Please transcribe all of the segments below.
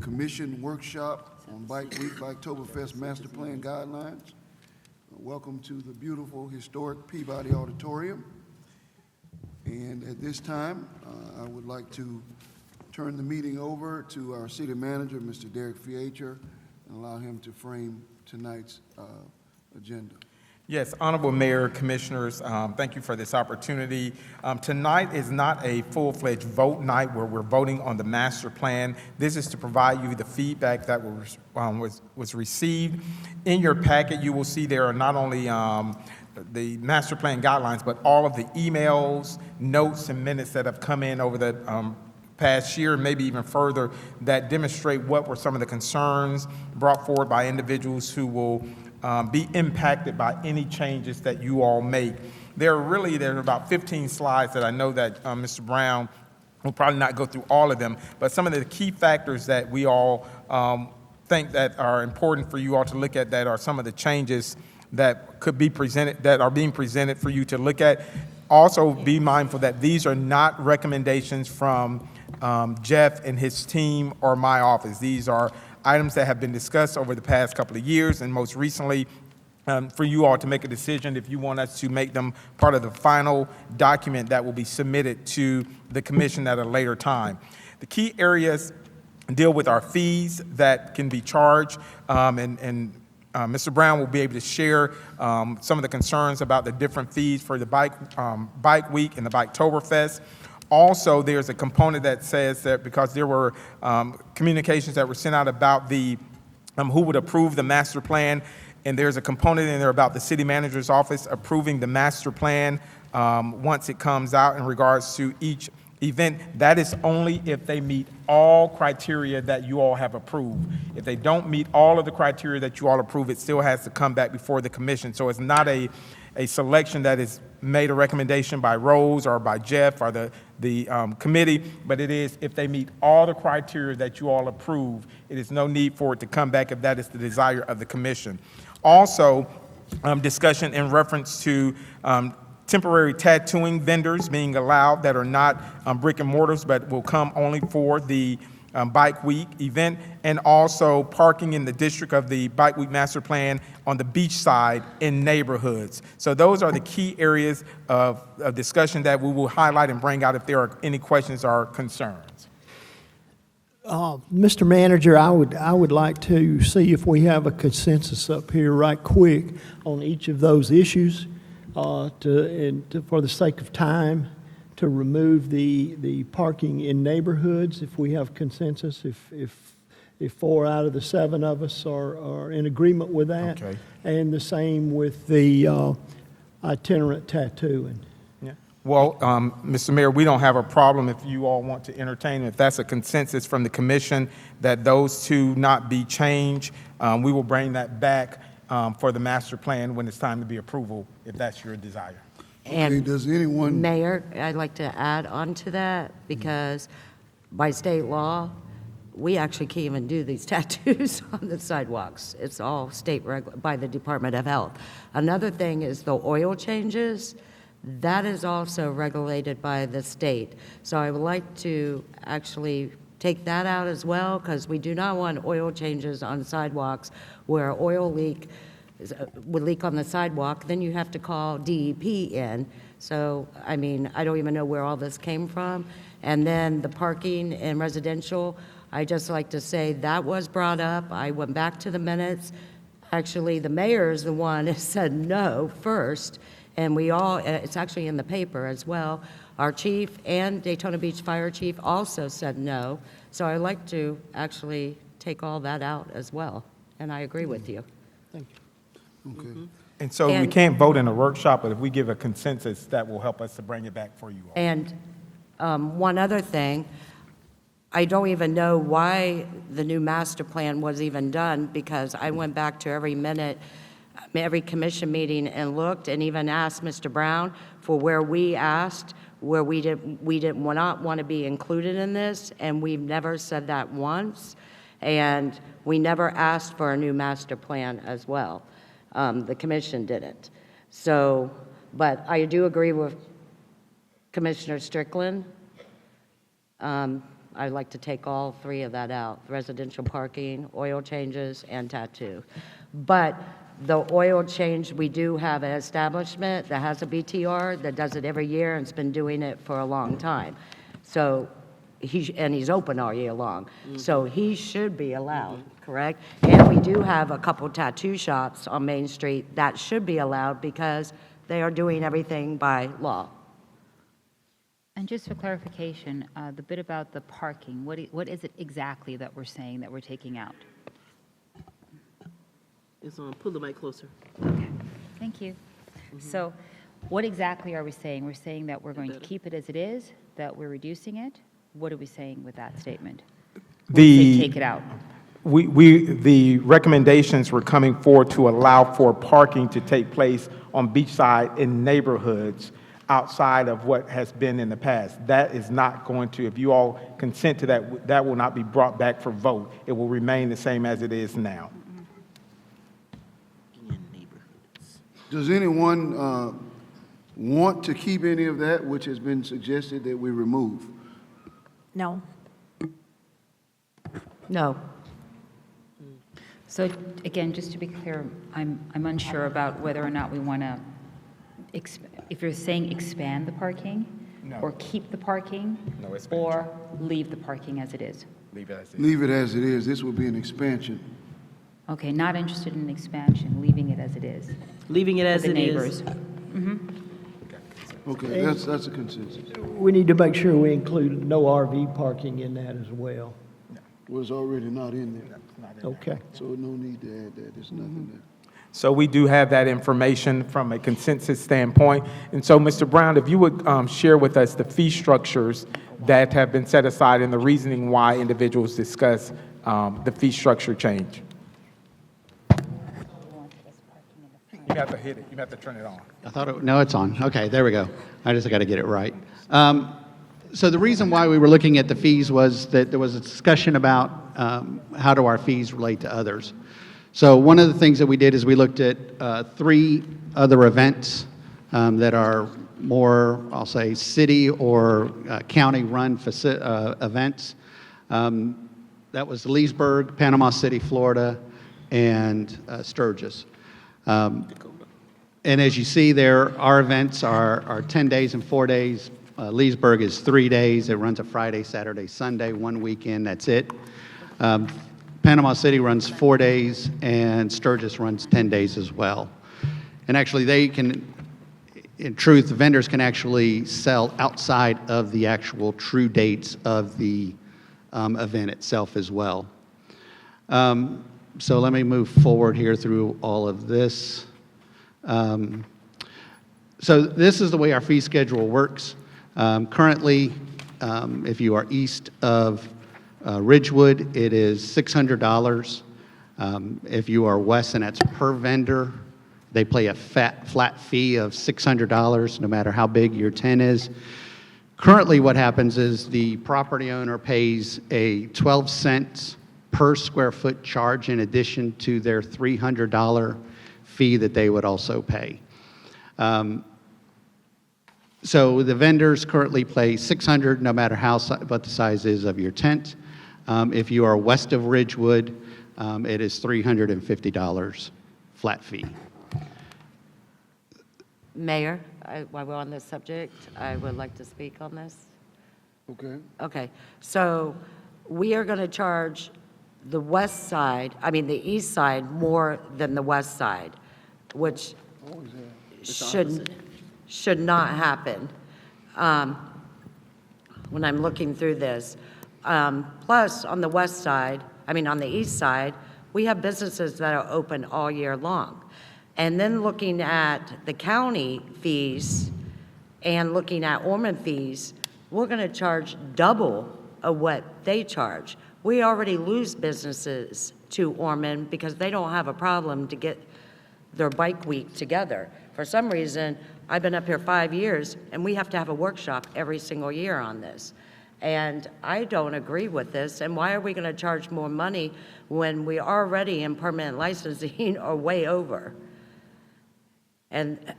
Commission workshop on Bike Week, Biketoberfest Master Plan Guidelines. Welcome to the beautiful, historic Peabody Auditorium. And at this time, I would like to turn the meeting over to our city manager, Mr. Derek Fiecher, and allow him to frame tonight's agenda. Yes, Honorable Mayor, Commissioners, thank you for this opportunity. Tonight is not a full-fledged vote night where we're voting on the master plan. This is to provide you the feedback that was received. In your packet, you will see there are not only the master plan guidelines, but all of the emails, notes, and minutes that have come in over the past year, maybe even further, that demonstrate what were some of the concerns brought forward by individuals who will be impacted by any changes that you all make. There are about 15 slides that I know that Mr. Brown will probably not go through all of them, but some of the key factors that we all think that are important for you all to look at, that are some of the changes that could be presented, that are being presented for you to look at. Also be mindful that these are not recommendations from Jeff and his team or my office. These are items that have been discussed over the past couple of years, and most recently for you all to make a decision if you want us to make them part of the final document that will be submitted to the commission at a later time. The key areas deal with our fees that can be charged, and Mr. Brown will be able to share some of the concerns about the different fees for the Bike Week and the Biketoberfest. Also, there's a component that says that because there were communications that were sent out about the who would approve the master plan, and there's a component in there about the city manager's office approving the master plan once it comes out in regards to each event. That is only if they meet all criteria that you all have approved. If they don't meet all of the criteria that you all approve, it still has to come back before the commission. So it's not a selection that is made a recommendation by Rose or by Jeff or the committee, but it is if they meet all the criteria that you all approve, it is no need for it to come back if that is the desire of the commission. Also, discussion in reference to temporary tattooing vendors being allowed that are not brick and mortars, but will come only for the Bike Week event, and also parking in the district of the Bike Week Master Plan on the beach side in neighborhoods. So those are the key areas of discussion that we will highlight and bring out if there are any questions or concerns. Mr. Manager, I would like to see if we have a consensus up here right quick on each of those issues for the sake of time, to remove the parking in neighborhoods, if we have consensus, if 4 out of the 7 of us are in agreement with that. Okay. And the same with the itinerant tattooing. Yeah. Well, Mr. Mayor, we don't have a problem if you all want to entertain. If that's a consensus from the commission that those two not be changed, we will bring that back for the master plan when it's time to be approval, if that's your desire. Okay, does anyone? Mayor, I'd like to add on to that, because by state law, we actually can't even do these tattoos on the sidewalks. It's all state by the Department of Health. Another thing is the oil changes. That is also regulated by the state. So I would like to actually take that out as well, because we do not want oil changes on sidewalks where oil would leak on the sidewalk. Then you have to call DEP in. So, I mean, I don't even know where all this came from. And then the parking in residential, I just like to say that was brought up. I went back to the minutes. Actually, the mayor is the one that said no first. And we all, it's actually in the paper as well. Our chief and Daytona Beach Fire Chief also said no. So I'd like to actually take all that out as well. And I agree with you. Thank you. Okay. And so we can't vote in a workshop, but if we give a consensus, that will help us to bring it back for you all. And one other thing, I don't even know why the new master plan was even done, because I went back to every minute, every commission meeting and looked and even asked Mr. Brown for where we asked, where we didn't not want to be included in this, and we've never said that once. And we never asked for a new master plan as well. The commission didn't. So, but I do agree with Commissioner Strickland. I'd like to take all three of that out, residential parking, oil changes, and tattoo. But the oil change, we do have an establishment that has a BTR that does it every year and's been doing it for a long time. So he's open all year long. So he should be allowed, correct? And we do have a couple tattoo shops on Main Street that should be allowed because they are doing everything by law. And just for clarification, the bit about the parking, what is it exactly that we're saying that we're taking out? It's on, pull the mic closer. Okay, thank you. So what exactly are we saying? We're saying that we're going to keep it as it is, that we're reducing it? What are we saying with that statement? When we say take it out. The recommendations were coming forward to allow for parking to take place on beachside in neighborhoods outside of what has been in the past. That is not going to, if you all consent to that, that will not be brought back for vote. It will remain the same as it is now. In neighborhoods. Does anyone want to keep any of that which has been suggested that we remove? No. No. So again, just to be clear, I'm unsure about whether or not we want to, if you're saying expand the parking? No. Or keep the parking? No expansion. Or leave the parking as it is? Leave it as it is. Leave it as it is. This would be an expansion. Okay, not interested in expansion, leaving it as it is. Leaving it For as the it is. neighbors. Okay, that's a consensus. We need to make sure we include no RV parking in that as well. Was already not in there, Okay. so no need to add that. There's nothing there. So we do have that information from a consensus standpoint. And so, Mr. Brown, if you would share with us the fee structures that have been set aside and the reasoning why individuals discuss the fee structure change. You have to hit it. You have to turn it on. I thought it, no, it's on. Okay, there we go. I just got to get it right. So the reason why we were looking at the fees was that there was a discussion about how do our fees relate to others. So one of the things that we did is we looked at 3 other events that are more, I'll say, city or county-run events. That was Leesburg, Panama City, Florida, and Sturgis. And as you see there, our events are 10 days and 4 days. Leesburg is 3 days. It runs a Friday, Saturday, Sunday, one weekend, that's it. Panama City runs 4 days, and Sturgis runs 10 days as well. And actually, they can, in truth, the vendors can actually sell outside of the actual true dates of the event itself as well. So let me move forward here through all of this. So this is the way our fee schedule works. Currently, if you are east of Ridgewood, it is $600. If you are west, and that's per vendor, they pay a flat fee of $600, no matter how big your tent is. Currently, what happens is the property owner pays a 12 cents per square foot charge in addition to their $300 fee that they would also pay. So the vendors currently pay $600 no matter what the size is of your tent. If you are west of Ridgewood, it is $350 flat fee. Mayor, while we're on this subject, I would like to speak on this. Okay? Okay, so we are going to charge the west side, the east side more than the west side, which should not happen when I'm looking through this. Plus, on the west side, on the east side, we have businesses that are open all year long. And then looking at the county fees and looking at Ormond fees, we're going to charge double of what they charge. We already lose businesses to Ormond because they don't have a problem to get their bike week together. For some reason, I've been up here 5 years, and we have to have a workshop every single year on this. And I don't agree with this, and why are we going to charge more money when we already in permanent licensing are way over? And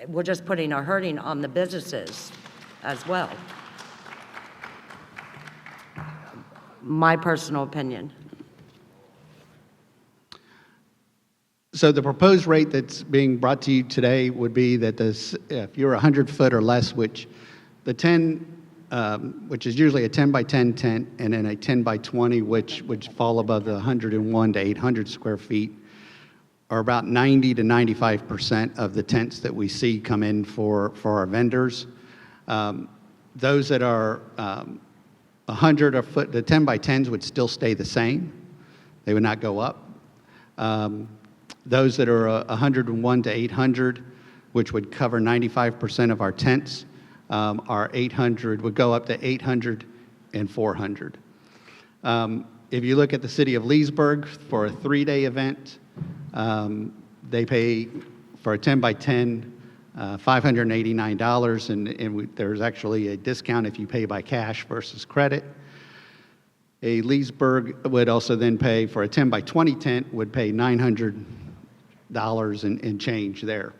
we're just putting a hurting on the businesses as well. my personal opinion. So the proposed rate that's being brought to you today would be that this, if you're 100 foot or less, which the 10, which is usually a 10 by 10 tent, and then a 10 by 20, which would fall above the 101 to 800 square feet, are about 90 to 95% of the tents that we see come in for our vendors. Those that are 100 a foot, the 10 by 10s would still stay the same. They would not go up. Those that are 101 to 800, which would cover 95% of our tents, are 800, would go up to 800 and 400. If you look at the city of Leesburg for a 3-day event, they pay for a 10 by 10, $589, and there's actually a discount if you pay by cash versus credit. A Leesburg would also then pay for a 10 by 20 tent, would pay $900 and change there.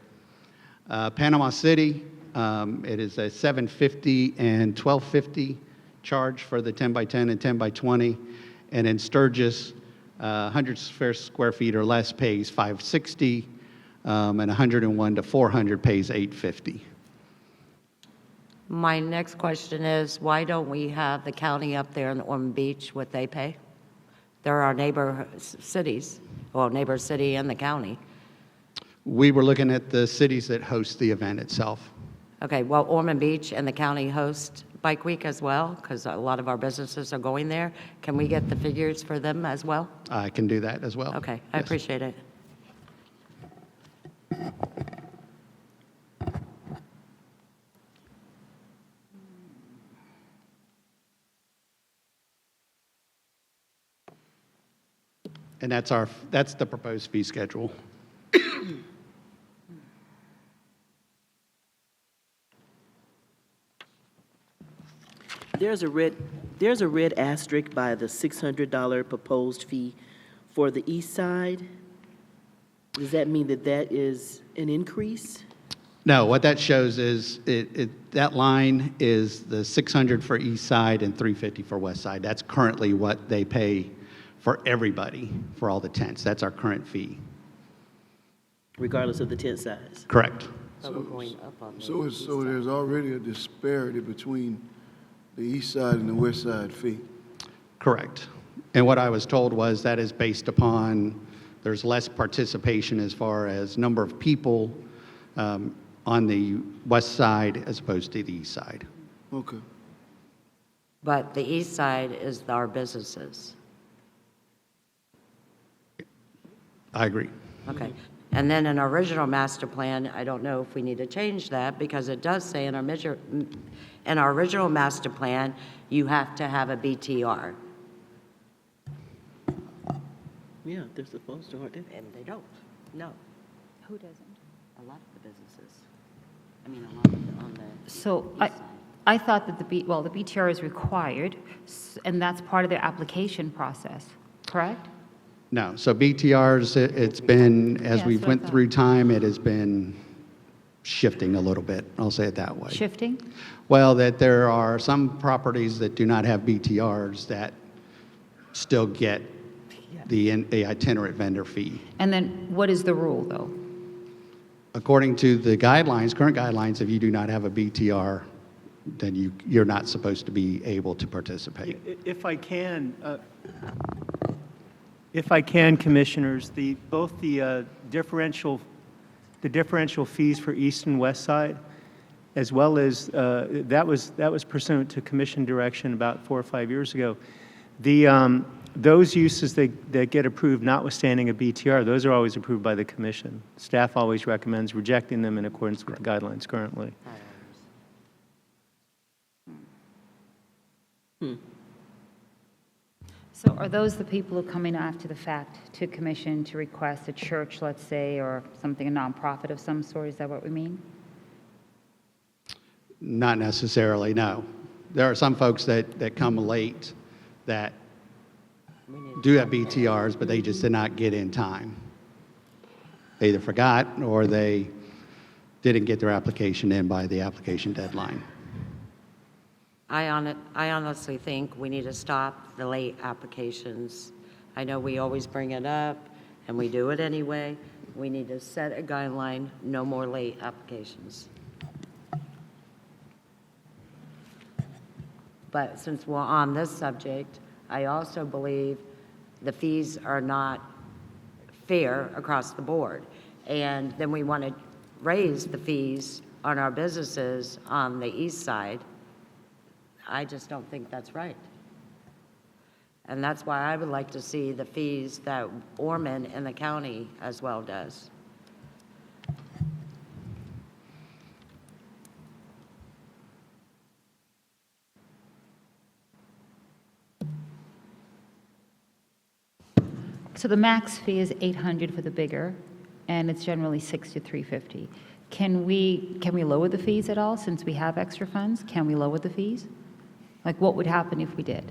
Panama City, it is a $750 and $1250 charge for the 10 by 10 and 10 by 20, and in Sturgis, 100 square feet or less pays $560, and 101 to 400 pays $850. My next question is, why don't we have the county up there in Ormond Beach, what they pay? They're our neighbor cities, well, neighbor city and the county. We were looking at the cities that host the event itself. Okay, well, Ormond Beach and the county host Bike Week as well, because a lot of our businesses are going there. Can we get the figures for them as well? I can do that as well. Okay, I Yes. appreciate it. And that's the proposed fee schedule. There's a red asterisk by the $600 proposed fee for the east side. Does that mean that that is an increase? No, what that shows is that line is the 600 for east side and 350 for west side. That's currently what they pay for everybody, for all the tents. That's our current fee. Regardless of the tent size? Correct. But we're going up on the So there's already a disparity between the east side and the west side fee. Correct. And what I was told was that is based upon, there's less participation as far as number of people on the west side as opposed to the east side. Okay. But the east side is our businesses. I agree. Okay. And then in our original master plan, I don't know if we need to change that, because it does say in our original master plan, you have to have a BTR, Yeah, they're supposed to, aren't they? and they don't. No, Who doesn't? a lot of the businesses. I mean, a lot of on the So east side. I thought that the BTR is required, and that's part of their application process, correct? No, so BTRs, it's been, as Yeah, we that's what I went thought. through time, it has been shifting a little bit. I'll say it that way. Shifting? Well, that there are some properties that do not have BTRs that still get the itinerant vendor fee. And then what is the rule, though? According to the guidelines, current guidelines, if you do not have a BTR, then you're not supposed to be able to participate. If I can, Commissioners, both the differential fees for east and west side, as well as, that was pursuant to commission direction about 4 or 5 years ago. Those uses that get approved notwithstanding a BTR, those are always approved by the commission. Staff always recommends rejecting them in accordance with the guidelines currently. So are those the people who come in after the fact to commission to request a church, let's say, or something, a nonprofit of some sort? Is that what we mean? Not necessarily, no. There are some folks that come late that do have BTRs, but they just did not get in time. They either forgot or they didn't get their application in by the application deadline. I honestly think we need to stop the late applications. I know we always bring it up, and we do it anyway. We need to set a guideline, no more late applications. But since we're on this subject, I also believe the fees are not fair across the board. And then we want to raise the fees on our businesses on the east side. I just don't think that's right. And that's why I would like to see the fees that Ormond and the county as well does. So the max fee is 800 for the bigger, and it's generally 6 to 350. Can we lower the fees at all, since we have extra funds? Can we lower the fees? Like, what would happen if we did?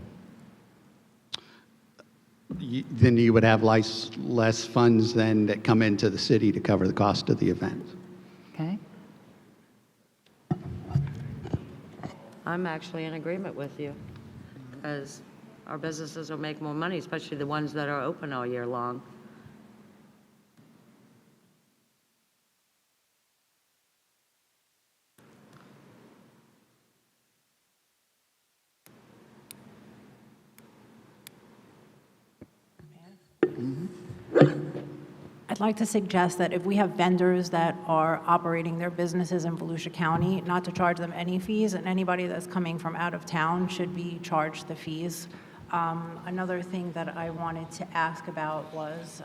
Then you would have less funds then that come into the city to cover the cost of the event. Okay? I'm actually in agreement with you, because our businesses will make more money, especially the ones that are open all year long. I'd like to suggest that if we have vendors that are operating their businesses in Volusia County, not to charge them any fees, and anybody that's coming from out of town should be charged the fees. Another thing that I wanted to ask about was,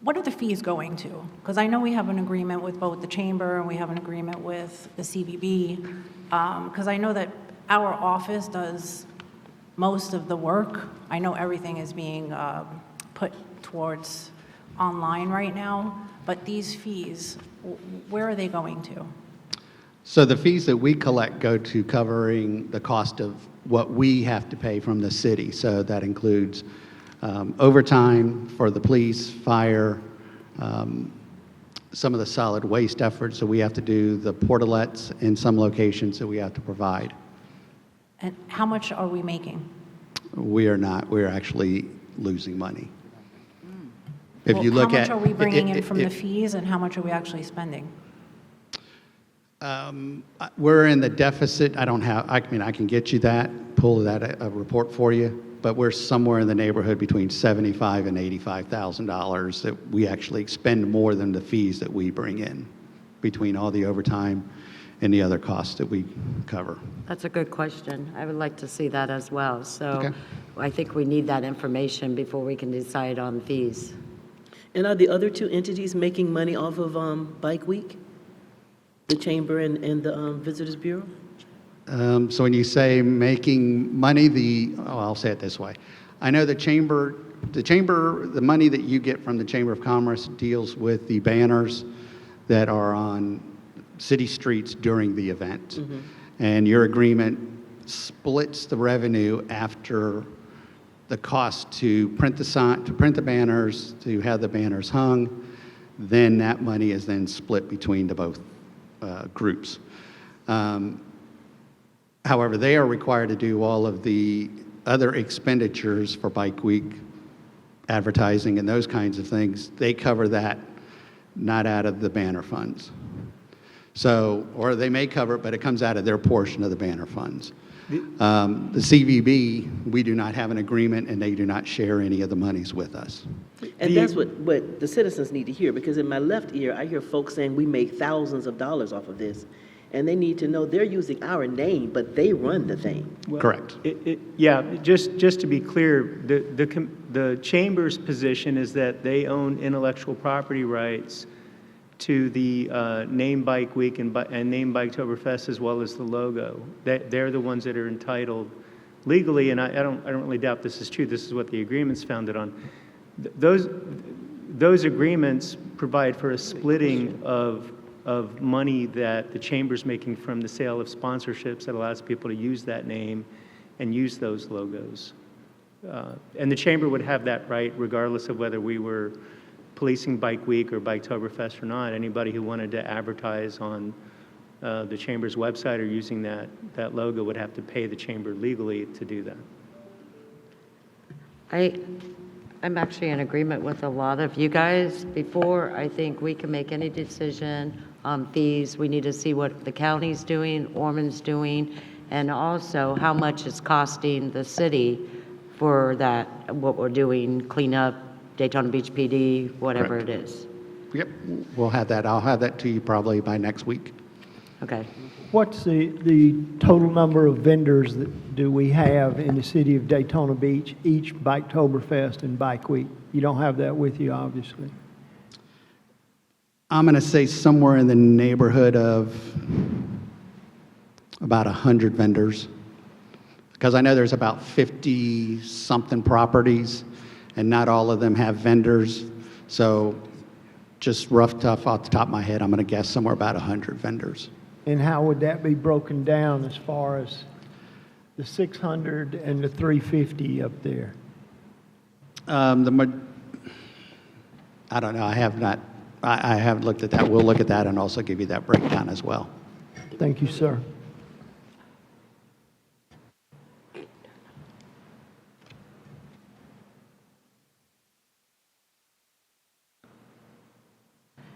what are the fees going to? Because I know we have an agreement with both the chamber and we have an agreement with the CVB, because I know that our office does most of the work. I know everything is being put towards online right now, but these fees, where are they going to? So the fees that we collect go to covering the cost of what we have to pay from the city. So that includes overtime for the police, fire, some of the solid waste efforts that we have to do, the portalets in some locations that we have to provide. And how much are we making? We are not. We're actually losing money. If you Well, look at... how much are we bringing in from the fees, and how much are we actually spending? We're in the deficit. I don't have, I mean, I can get you that, pull that a report for you, but we're somewhere in the neighborhood between $75,000 and $85,000 that we actually expend more than the fees that we bring in, between all the overtime and the other costs that we cover. That's a good question. I would like to see that as well. So Okay. I think we need that information before we can decide on fees. And are the other two entities making money off of Bike Week? The Chamber and the Visitors Bureau? So when you say making money, I'll say it this way. I know the money that you get from the Chamber of Commerce deals with the banners that are on city streets during the event. And your agreement splits the revenue after the cost to print the sign, to print the banners, to have the banners hung. Then that money is then split between the both groups. However, they are required to do all of the other expenditures for Bike Week, advertising and those kinds of things. They cover that, not out of the banner funds. So, or they may cover it, but it comes out of their portion of the banner funds. The CVB, we do not have an agreement, and they do not share any of the monies with us. And that's what the citizens need to hear, because in my left ear, I hear folks saying we make thousands of dollars off of this. And they need to know they're using our name, but they run the thing. Correct. Yeah, just to be clear, the Chamber's position is that they own intellectual property rights to the name Bike Week and name Biketoberfest, as well as the logo. They're the ones that are entitled legally, and I don't really doubt this is true. This is what the agreement's founded on. Those agreements provide for a splitting of money that the Chamber's making from the sale of sponsorships that allows people to use that name and use those logos. And the Chamber would have that right regardless of whether we were Policing Bike Week or Biketoberfest or not, anybody who wanted to advertise on the Chamber's website or using that logo would have to pay the Chamber legally to do that. I'm actually in agreement with a lot of you guys. Before, I think we can make any decision on fees. We need to see what the county's doing, Ormond's doing, and also how much it's costing the city for that, what we're doing, cleanup, Daytona Beach PD, whatever it is. Yep, we'll have that. I'll have that to you probably by next week. Okay. What's the total number of vendors that do we have in the city of Daytona Beach, each Biketoberfest and Bike Week? You don't have that with you, obviously. I'm going to say somewhere in the neighborhood of about 100 vendors, because I know there's about 50-something properties, and not all of them have vendors. So just tough off the top of my head, I'm going to guess somewhere about 100 vendors. And how would that be broken down as far as the 600 and the 350 up there? I don't know. I have not. I haven't looked at that. We'll look at that and also give you that breakdown as well. Thank you, sir.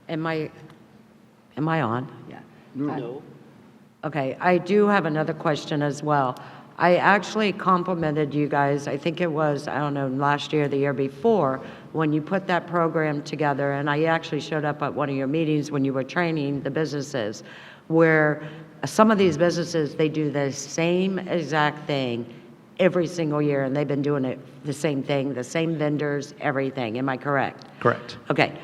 Am I on? Yeah. No. Okay, I do have another question as well. I actually complimented you guys, I think it was, I don't know, last year or the year before, when you put that program together, and I actually showed up at one of your meetings when you were training the businesses, where some of these businesses, they do the same exact thing every single year, and they've been doing it the same thing, the same vendors, everything. Am I correct? Correct. Okay.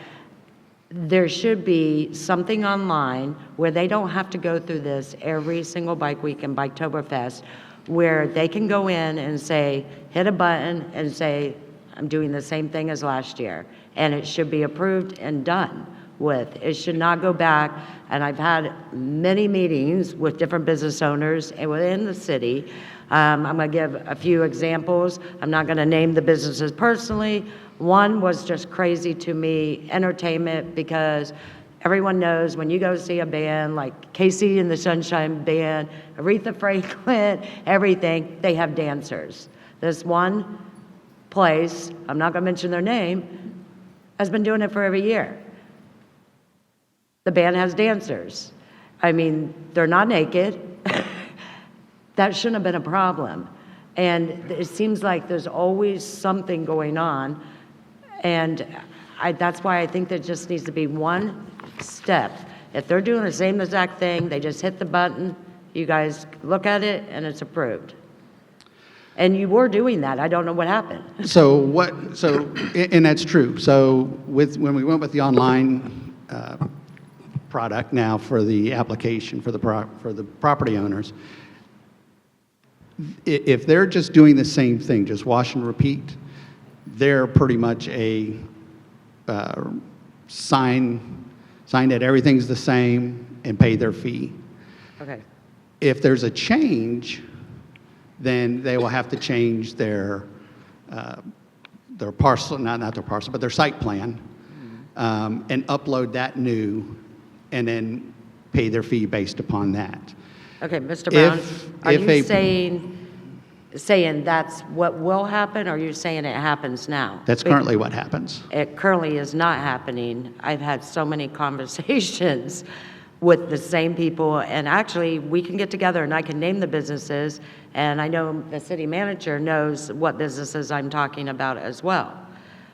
There should be something online where they don't have to go through this every single Bike Week and Biketoberfest, where they can go in and say, hit a button and say, I'm doing the same thing as last year. And it should be approved and done with. It should not go back. And I've had many meetings with different business owners within the city. I'm going to give a few examples. I'm not going to name the businesses personally. One was just crazy to me, entertainment, because everyone knows when you go see a band like Casey and the Sunshine Band, Aretha Franklin, everything, they have dancers. This one place, I'm not going to mention their name, has been doing it for every year. The band has dancers. I mean, they're not naked. That shouldn't have been a problem. And it seems like there's always something going on. And that's why I think there just needs to be one step. If they're doing the same exact thing, they just hit the button, you guys look at it, and it's approved. And you were doing that. I don't know what happened. And that's true. So when we went with the online product now for the application for the property owners, if they're just doing the same thing, just wash and repeat, they're pretty much a sign that everything's the same and pay their fee. Okay. If there's a change, then they will have to change their parcel, not their parcel, but their site plan, and upload that new, and then pay their fee based upon that. Okay, Mr. Brown, are if you a- saying that's what will happen, or are you saying it happens now? That's currently what happens. It currently is not happening. I've had so many conversations with the same people, and actually, we can get together and I can name the businesses, and I know the city manager knows what businesses I'm talking about as well.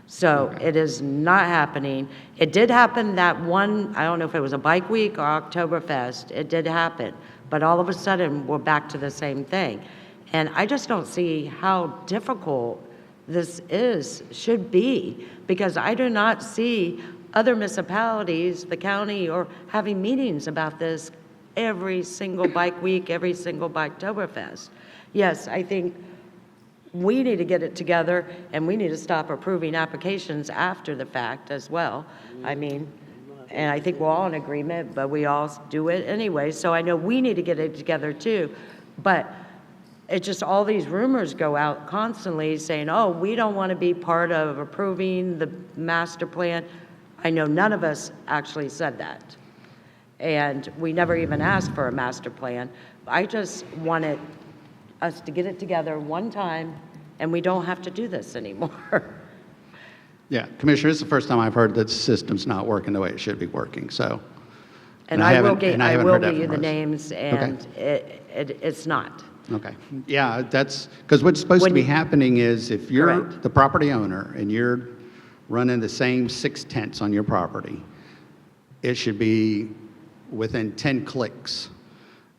So it is not happening. It did happen that one, I don't know if it was a Bike Week or Oktoberfest, it did happen, but all of a sudden, we're back to the same thing. And I just don't see how difficult this should be, because I do not see other municipalities, the county, or having meetings about this every single Bike Week, every single Biketoberfest. Yes, I think we need to get it together, and we need to stop approving applications after the fact as well. I mean, and I think we're all in agreement, but we all do it anyway. So I know we need to get it together too. But it's just all these rumors go out constantly saying, oh, we don't want to be part of approving the master plan. I know none of us actually said that. And we never even asked for a master plan. I just wanted us to get it together one time, and we don't have to do this anymore. Yeah, Commissioner, this is the first time I've heard that the system's not working the way it should be working, so. And I will haven't- get, and I I haven't will heard that get you from the others. names, and it's not. Okay, yeah, that's, because what's supposed to When be you- happening is if you're Correct. the property owner and you're running the same 6 tents on your property, it should be within 10 clicks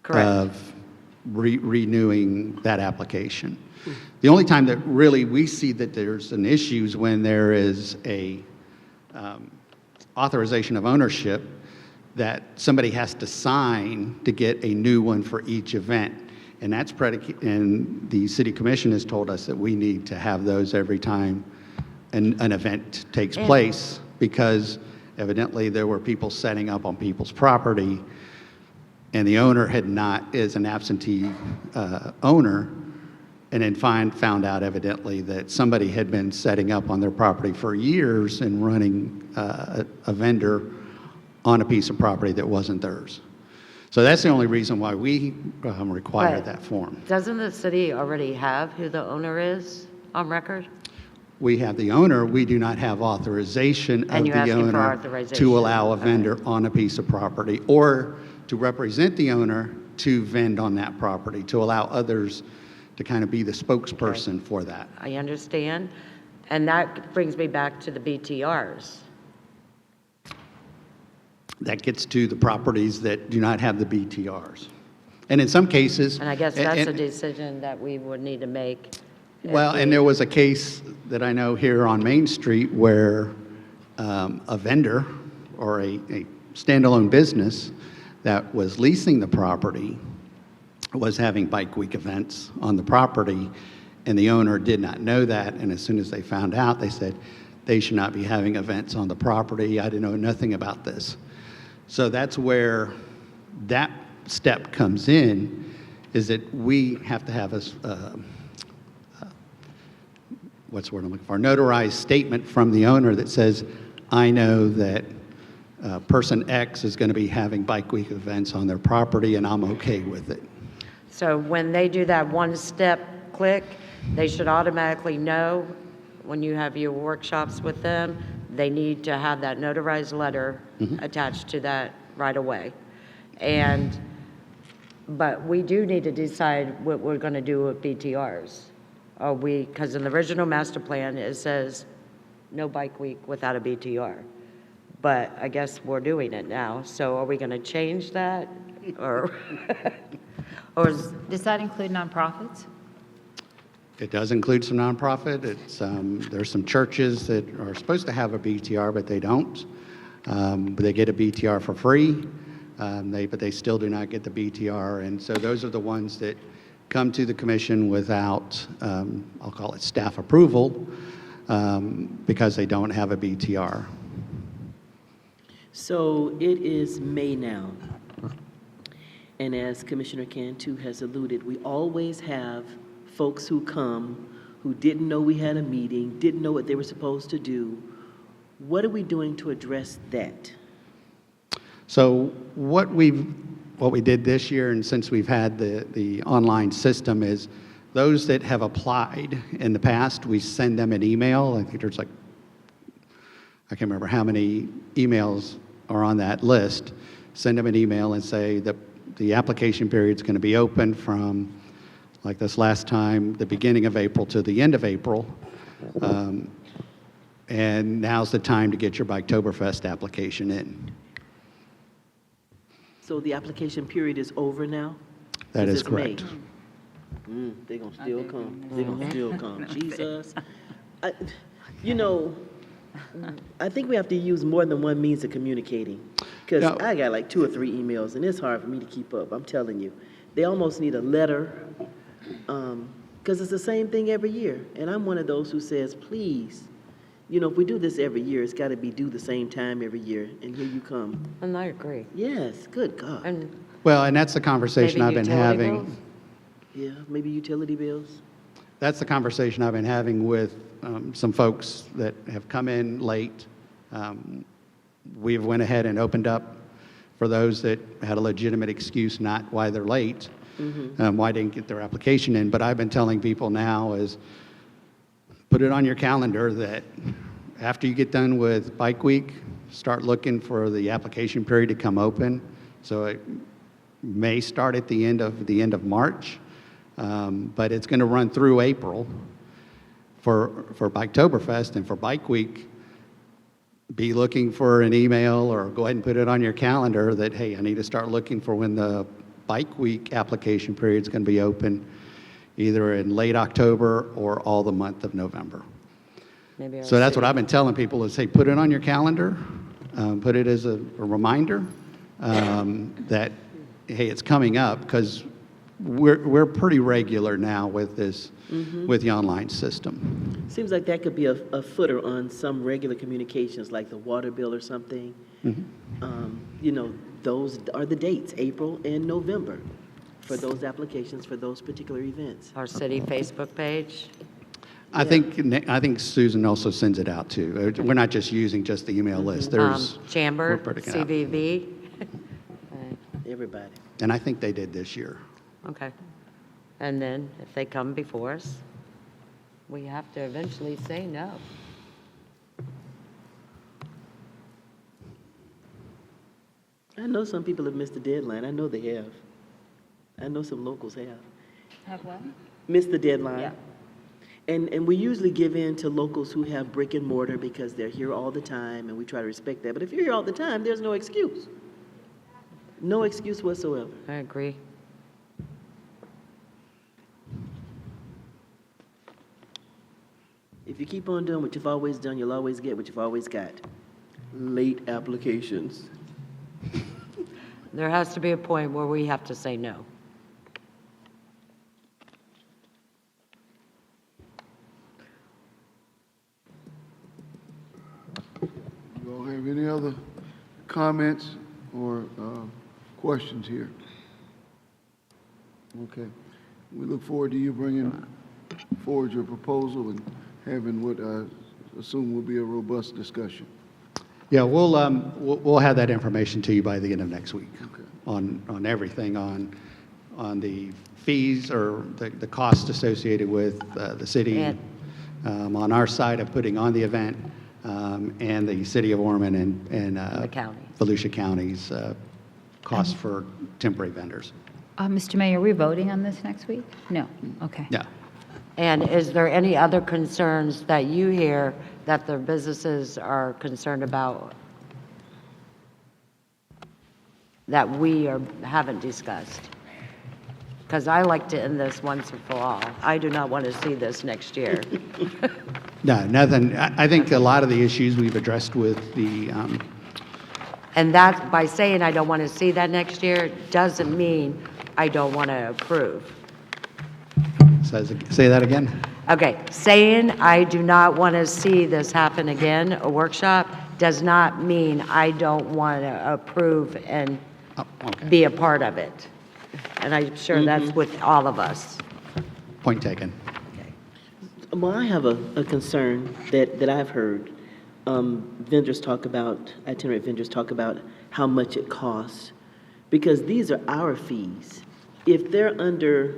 Correct. of renewing that application. The only time that really we see that there's an issue is when there is a authorization of ownership that somebody has to sign to get a new one for each event. And that's and the city commission has told us that we need to have those every time an event takes And- place, because evidently there were people setting up on people's property, and the owner is an absentee owner, and then found out evidently that somebody had been setting up on their property for years and running a vendor on a piece of property that wasn't theirs. So that's the only reason why we require But that form. Doesn't the city already have who the owner is on record? We have the owner, we do not have authorization of And you're the asking for owner authorization. to allow a Okay. vendor on a piece of property, or to represent the owner to vend on that property, to allow others to kind of be the spokesperson for that. I understand. And that brings me back to the BTRs. That gets to the properties that do not have the BTRs. And in some cases. And I guess that's a and- decision that we would need to make. if Well, and we- there was a case that I know here on Main Street where a vendor or a standalone business that was leasing the property was having Bike Week events on the property, and the owner did not know that, and as soon as they found out, they said they should not be having events on the property. I didn't know nothing about this. So that's where that step comes in, is that we have to have what's the word I'm looking for, notarized statement from the owner that says, I know that person X is going to be having Bike Week events on their property, and I'm okay with it. So when they do that one-step click, they should automatically know when you have your workshops with them, they need to have that notarized letter attached to that right away. But we do need to decide what we're going to do with BTRs. Because in the original master plan, it says no Bike Week without a BTR. But I guess we're doing it now, so are we going to change that? Or Does that include nonprofits? It does include some nonprofit. There's some churches that are supposed to have a BTR, but they don't. But they get a BTR for free, but they still do not get the BTR. And so those are the ones that come to the commission without, I'll call it staff approval, because they don't have a BTR. So it is May now. And as Commissioner Cantu has alluded, we always have folks who come who didn't know we had a meeting, didn't know what they were supposed to do. What are we doing to address that? So what we did this year, and since we've had the online system, is those that have applied in the past, we send them an email. I think there's I can't remember how many emails are on that list. Send them an email and say that the application period is going to be open from, like this last time, the beginning of April to the end of April. And now's the time to get your Biketoberfest application in. So the application period is over now? That This is May. correct. They're gonna still come. They're gonna still come. Jesus. I think we have to use more than one means of communicating. Because No. I got like 2 or 3 emails, and it's hard for me to keep up, I'm telling you. They almost need a letter, because it's the same thing every year. And I'm one of those who says, please, if we do this every year, it's gotta be due the same time every year, and here you come. and I agree. Yes, good God. And Well, and that's the conversation maybe I've been utility having. bills? Yeah, maybe utility bills. That's the conversation I've been having with some folks that have come in late, we've went ahead and opened up for those that had a legitimate excuse, not why they're late, why they didn't get their application in. But I've been telling people now is, put it on your calendar that after you get done with Bike Week, start looking for the application period to come open. So it may start at the end of March, but it's going to run through April for Biketoberfest. And for Bike Week, be looking for an email or go ahead and put it on your calendar that, hey, I need to start looking for when the Bike Week application period is going to be open, either in late October or all the month of November. Maybe our So that's what city- I've been telling people is, hey, put it on your calendar, put it as a reminder that, hey, it's coming up, because we're pretty regular now with this, with the online system. Seems like that could be a footer on some regular communications, like the water bill or something. You know, those are the dates, April and November, for those applications for those particular events. Our city Facebook page. I think Susan also sends it out too. We're not just using just the email list. There's, Chamber, we're putting it out. CVV. Everybody. and I think they did this year. Okay. And then if they come before us, we have to eventually say no. I know some people have missed the deadline. I know they have. I know some locals have. Have what? Missed the deadline. Yeah. And we usually give in to locals who have brick and mortar because they're here all the time, and we try to respect that. But if you're here all the time, there's no excuse. No excuse whatsoever. I agree. If you keep on doing what you've always done, you'll always get what you've always got. Late applications. There has to be a point where we have to say no. You all have any other comments or questions here? Okay. We look forward to you bringing forward your proposal and having what I assume will be a robust discussion. Yeah, we'll have that information to you by the end of next week Okay. on everything, on the fees or the cost associated with the city, And- on our side of putting on the event, and the city of Ormond and The counties. Volusia County's cost for temporary vendors. Mr. Mayor, are we voting on this next week? No, okay. Yeah. And is there any other concerns that you hear that the businesses are concerned about that we haven't discussed? Because I like to end this once and for all. I do not want to see this next year. No, nothing. I think a lot of the issues we've addressed with the, And that, by saying I don't want to see that next year, doesn't mean I don't want to approve. say that again? Okay, saying I do not want to see this happen again, a workshop, does not mean I don't want to approve and Oh, okay. be a part of it. And I'm sure that's with all of us. Point taken. Well, I have a concern that I've heard. Vendors talk about, itinerant vendors talk about how much it costs, because these are our fees. If they're under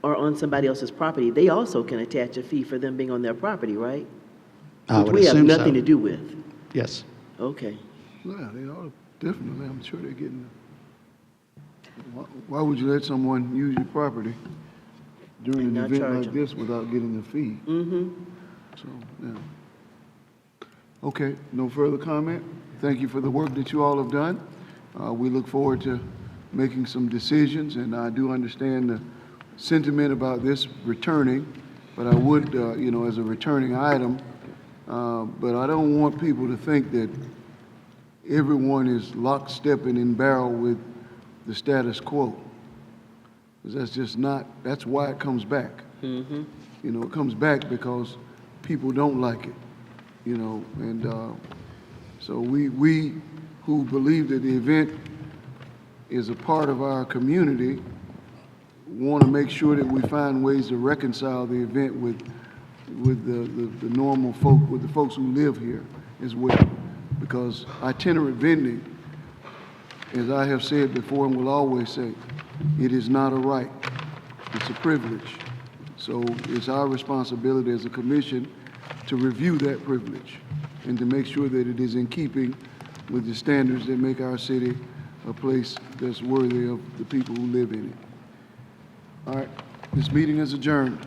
or on somebody else's property, they also can attach a fee for them being on their property, right? I Which would we have assume so. nothing to do with. Yes. Okay. Yeah, they are, definitely. I'm sure they're getting. Why would you let someone use your property during And an not event charge like them? this without getting a fee? So, yeah. Okay, no further comment? Thank you for the work that you all have done. We look forward to making some decisions, and I do understand the sentiment about this returning, but I would, as a returning item, but I don't want people to think that everyone is lockstep and in barrel with the status quo. 'Cause that's just not, that's why it comes back. It comes back because people don't like it, and so we who believe that the event is a part of our community want to make sure that we find ways to reconcile the event with the normal folk, with the folks who live here as well. because itinerant vending, as I have said before and will always say, it is not a right, it's a privilege. So it's our responsibility as a commission to review that privilege and to make sure that it is in keeping with the standards that make our city a place that's worthy of the people who live in it. All right, this meeting is adjourned.